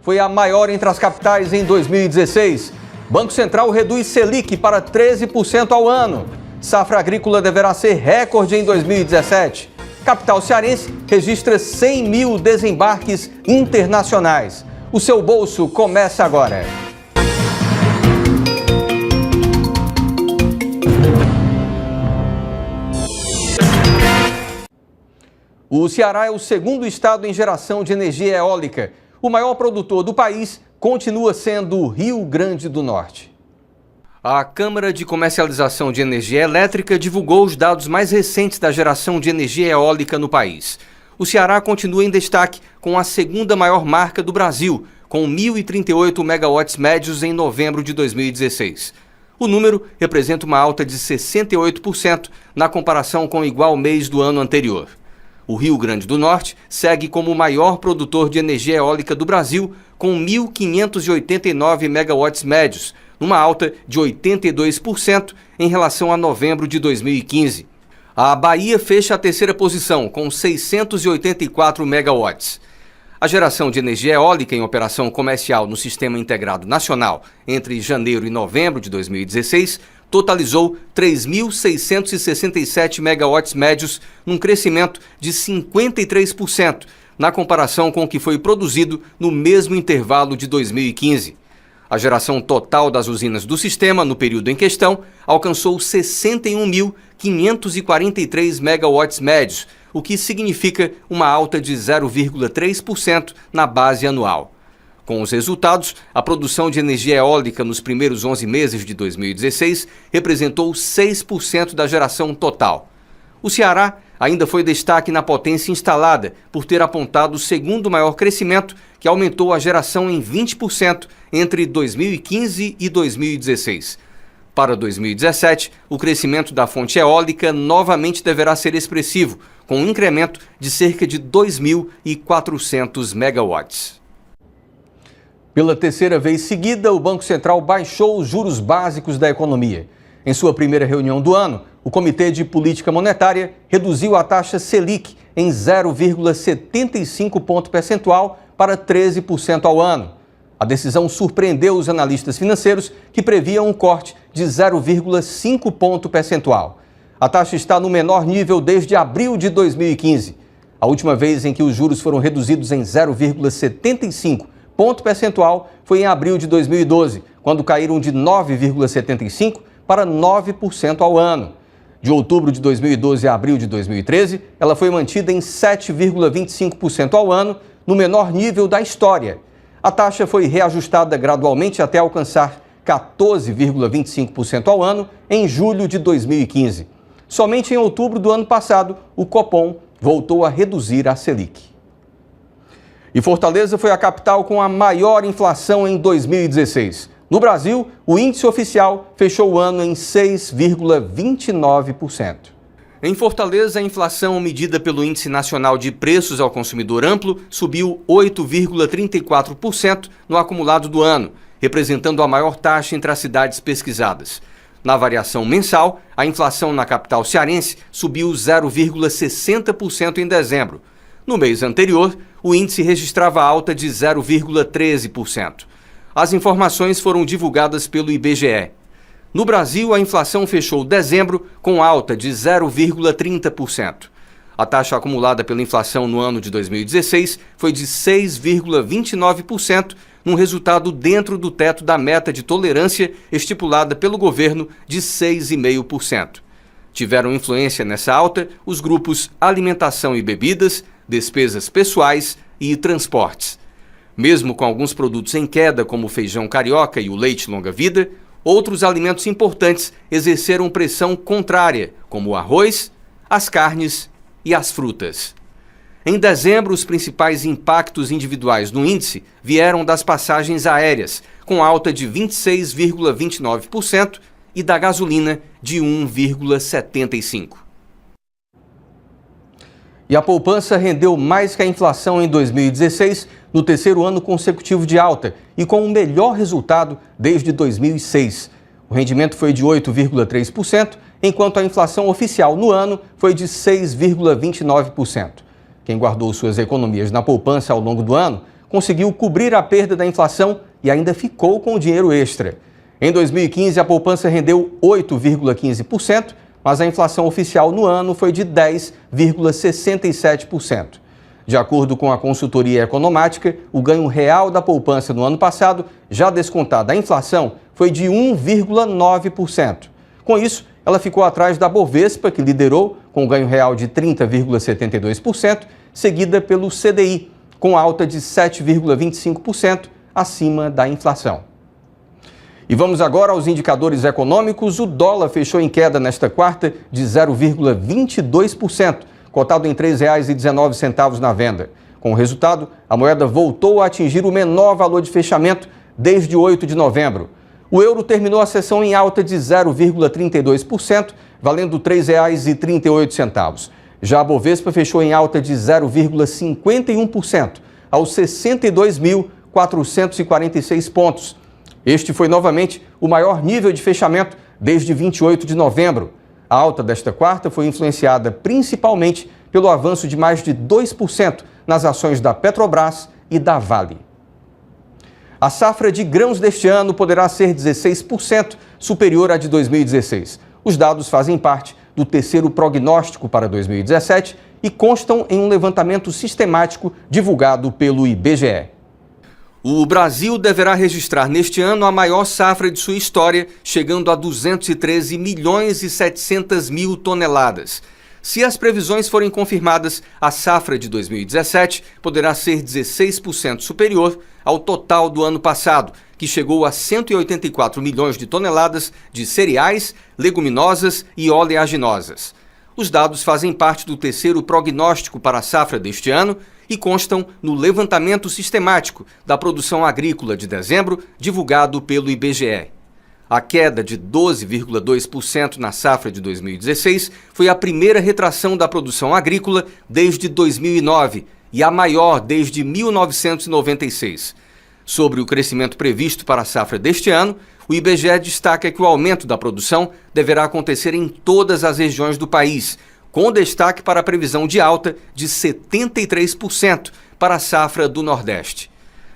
Foi a maior entre as capitais em 2016. Banco Central reduz Selic para 13% ao ano. Safra agrícola deverá ser recorde em 2017. Capital cearense registra 100 mil desembarques internacionais. O seu bolso começa agora. O Ceará é o segundo estado em geração de energia eólica. O maior produtor do país continua sendo o Rio Grande do Norte. A Câmara de Comercialização de Energia Elétrica divulgou os dados mais recentes da geração de energia eólica no país. O Ceará continua em destaque com a segunda maior marca do Brasil, com 1.038 megawatts médios em novembro de 2016. O número representa uma alta de 68% na comparação com o igual mês do ano anterior. O Rio Grande do Norte segue como o maior produtor de energia eólica do Brasil, com 1.589 megawatts médios, uma alta de 82% em relação a novembro de 2015. A Bahia fecha a terceira posição, com 684 megawatts. A geração de energia eólica em operação comercial no Sistema Integrado Nacional entre janeiro e novembro de 2016 totalizou 3.667 megawatts médios, num crescimento de 53% na comparação com o que foi produzido no mesmo intervalo de 2015. A geração total das usinas do sistema, no período em questão, alcançou 61.543 megawatts médios, o que significa uma alta de 0,3% na base anual. Com os resultados, a produção de energia eólica nos primeiros 11 meses de 2016 representou 6% da geração total. O Ceará ainda foi destaque na potência instalada, por ter apontado o segundo maior crescimento, que aumentou a geração em 20% entre 2015 e 2016. Para 2017, o crescimento da fonte eólica novamente deverá ser expressivo, com um incremento de cerca de 2.400 megawatts. Pela terceira vez seguida, o Banco Central baixou os juros básicos da economia. Em sua primeira reunião do ano, o Comitê de Política Monetária reduziu a taxa Selic em 0,75 ponto percentual para 13% ao ano. A decisão surpreendeu os analistas financeiros, que previam um corte de 0,5 ponto percentual. A taxa está no menor nível desde abril de 2015. A última vez em que os juros foram reduzidos em 0,75 ponto percentual foi em abril de 2012, quando caíram de 9,75% para 9% ao ano. De outubro de 2012 a abril de 2013, ela foi mantida em 7,25% ao ano, no menor nível da história. A taxa foi reajustada gradualmente até alcançar 14,25% ao ano em julho de 2015. Somente em outubro do ano passado, o Copom voltou a reduzir a Selic. E Fortaleza foi a capital com a maior inflação em 2016. No Brasil, o índice oficial fechou o ano em 6,29%. Em Fortaleza, a inflação medida pelo Índice Nacional de Preços ao Consumidor Amplo subiu 8,34% no acumulado do ano, representando a maior taxa entre as cidades pesquisadas. Na variação mensal, a inflação na capital cearense subiu 0,60% em dezembro. No mês anterior, o índice registrava alta de 0,13%. As informações foram divulgadas pelo IBGE. No Brasil, a inflação fechou dezembro com alta de 0,30%. A taxa acumulada pela inflação no ano de 2016 foi de 6,29%, num resultado dentro do teto da meta de tolerância estipulada pelo governo de 6,5%. Tiveram influência nessa alta os grupos alimentação e bebidas, despesas pessoais e transportes. Mesmo com alguns produtos em queda, como o feijão carioca e o leite longa-vida, outros alimentos importantes exerceram pressão contrária, como o arroz, as carnes e as frutas. Em dezembro, os principais impactos individuais no índice vieram das passagens aéreas, com alta de 26,29%, e da gasolina, de 1,75%. E a poupança rendeu mais que a inflação em 2016, no terceiro ano consecutivo de alta e com o melhor resultado desde 2006. O rendimento foi de 8,3%, enquanto a inflação oficial no ano foi de 6,29%. Quem guardou suas economias na poupança ao longo do ano conseguiu cobrir a perda da inflação e ainda ficou com o dinheiro extra. Em 2015, a poupança rendeu 8,15%, mas a inflação oficial no ano foi de 10,67%. De acordo com a consultoria economática, o ganho real da poupança no ano passado, já descontada a inflação, foi de 1,9%. Com isso, ela ficou atrás da Bovespa, que liderou com ganho real de 30,72%, seguida pelo CDI, com alta de 7,25% acima da inflação. E vamos agora aos indicadores econômicos. O dólar fechou em queda nesta quarta de 0,22%, cotado em R$ 3,19 na venda. Com o resultado, a moeda voltou a atingir o menor valor de fechamento desde 8 de novembro. O euro terminou a sessão em alta de 0,32%, valendo R$ 3,38. Já a Bovespa fechou em alta de 0,51%, aos 62.446 pontos. Este foi novamente o maior nível de fechamento desde 28 de novembro. A alta desta quarta foi influenciada principalmente pelo avanço de mais de 2% nas ações da Petrobras e da Vale. A safra de grãos deste ano poderá ser 16% superior à de 2016. Os dados fazem parte do terceiro prognóstico para 2017 e constam em um levantamento sistemático divulgado pelo IBGE. O Brasil deverá registrar neste ano a maior safra de sua história, chegando a 213 milhões e 700 mil toneladas. Se as previsões forem confirmadas, a safra de 2017 poderá ser 16% superior ao total do ano passado, que chegou a 184 milhões de toneladas de cereais, leguminosas e oleaginosas. Os dados fazem parte do terceiro prognóstico para a safra deste ano e constam no levantamento sistemático da produção agrícola de dezembro, divulgado pelo IBGE. A queda de 12,2% na safra de 2016 foi a primeira retração da produção agrícola desde 2009 e a maior desde 1996. Sobre o crescimento previsto para a safra deste ano, o IBGE destaca que o aumento da produção deverá acontecer em todas as regiões do país, com destaque para a previsão de alta de 73% para a safra do Nordeste.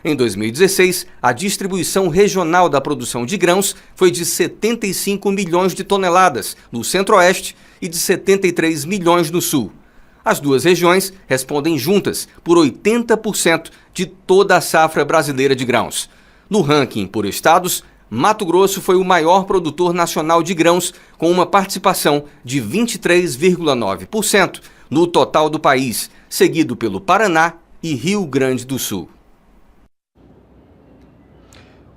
Em 2016, a distribuição regional da produção de grãos foi de 75 milhões de toneladas no Centro-Oeste e de 73 milhões no Sul. As duas regiões respondem juntas por 80% de toda a safra brasileira de grãos. No ranking por estados, Mato Grosso foi o maior produtor nacional de grãos, com uma participação de 23,9% no total do país, seguido pelo Paraná e Rio Grande do Sul.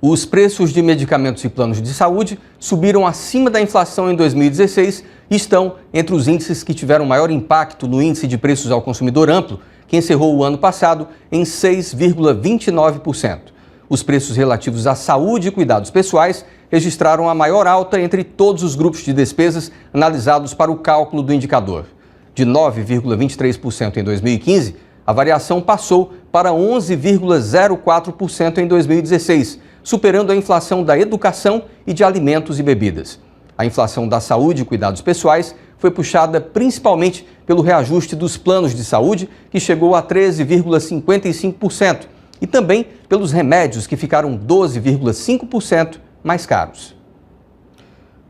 Os preços de medicamentos e planos de saúde subiram acima da inflação em 2016 e estão entre os índices que tiveram maior impacto no índice de preços ao consumidor amplo, que encerrou o ano passado em 6,29%. Os preços relativos à saúde e cuidados pessoais registraram a maior alta entre todos os grupos de despesas analisados para o cálculo do indicador. De 9,23% em 2015, a variação passou para 11,04% em 2016, superando a inflação da educação e de alimentos e bebidas. A inflação da saúde e cuidados pessoais foi puxada principalmente pelo reajuste dos planos de saúde, que chegou a 13,55%, e também pelos remédios, que ficaram 12,5% mais caros.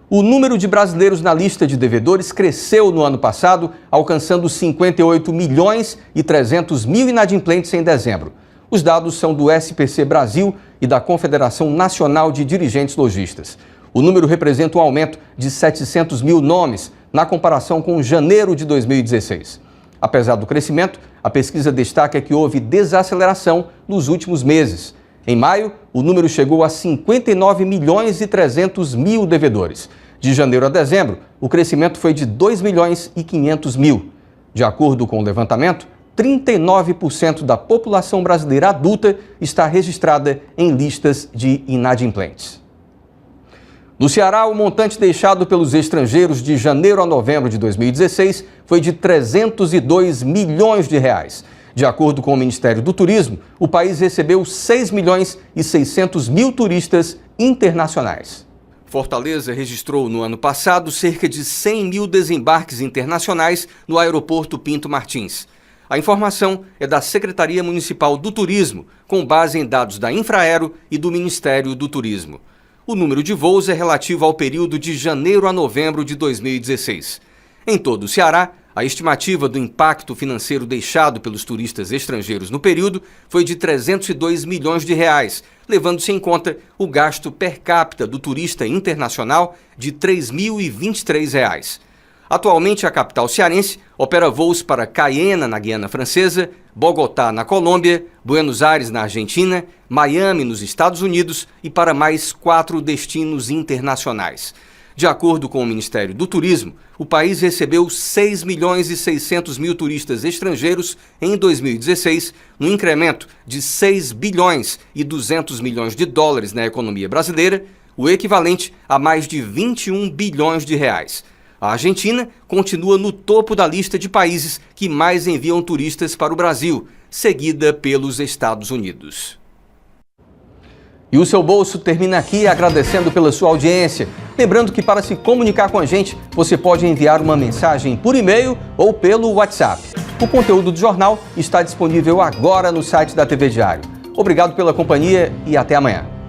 O número de brasileiros na lista de devedores cresceu no ano passado, alcançando 58 milhões e 300 mil inadimplentes em dezembro. Os dados são do SPC Brasil e da Confederação Nacional de Dirigentes Lojistas. O número representa um aumento de 700 mil nomes na comparação com janeiro de 2016. Apesar do crescimento, a pesquisa destaca que houve desaceleração nos últimos meses. Em maio, o número chegou a 59 milhões e 300 mil devedores. De janeiro a dezembro, o crescimento foi de 2 milhões e 500 mil. De acordo com o levantamento, 39% da população brasileira adulta está registrada em listas de inadimplentes. No Ceará, o montante deixado pelos estrangeiros de janeiro a novembro de 2016 foi de 302 milhões de reais. De acordo com o Ministério do Turismo, o país recebeu 6 milhões e 600 mil turistas internacionais. Fortaleza registrou no ano passado cerca de 100 mil desembarques internacionais no aeroporto Pinto Martins. A informação é da Secretaria Municipal do Turismo, com base em dados da Infraero e do Ministério do Turismo. O número de voos é relativo ao período de janeiro a novembro de 2016. Em todo o Ceará, a estimativa do impacto financeiro deixado pelos turistas estrangeiros no período foi de R$ 302 milhões, levando-se em conta o gasto per capita do turista internacional de R$ 3.023. Atualmente, a capital cearense opera voos para Cayena, na Guiana Francesa, Bogotá, na Colômbia, Buenos Aires, na Argentina, Miami, nos Estados Unidos e para mais 4 destinos internacionais. De acordo com o Ministério do Turismo, o país recebeu 6 milhões e 600 mil turistas estrangeiros em 2016, um incremento de 6 bilhões e 200 milhões de dólares na economia brasileira, o equivalente a mais de 21 bilhões de reais. A Argentina continua no topo da lista de países que mais enviam turistas para o Brasil, seguida pelos Estados Unidos. E o Seu Bolso termina aqui agradecendo pela sua audiência. Lembrando que para se comunicar com a gente, você pode enviar uma mensagem por e-mail ou pelo WhatsApp. O conteúdo do jornal está disponível agora no site da TV Diário. Obrigado pela companhia e até amanhã.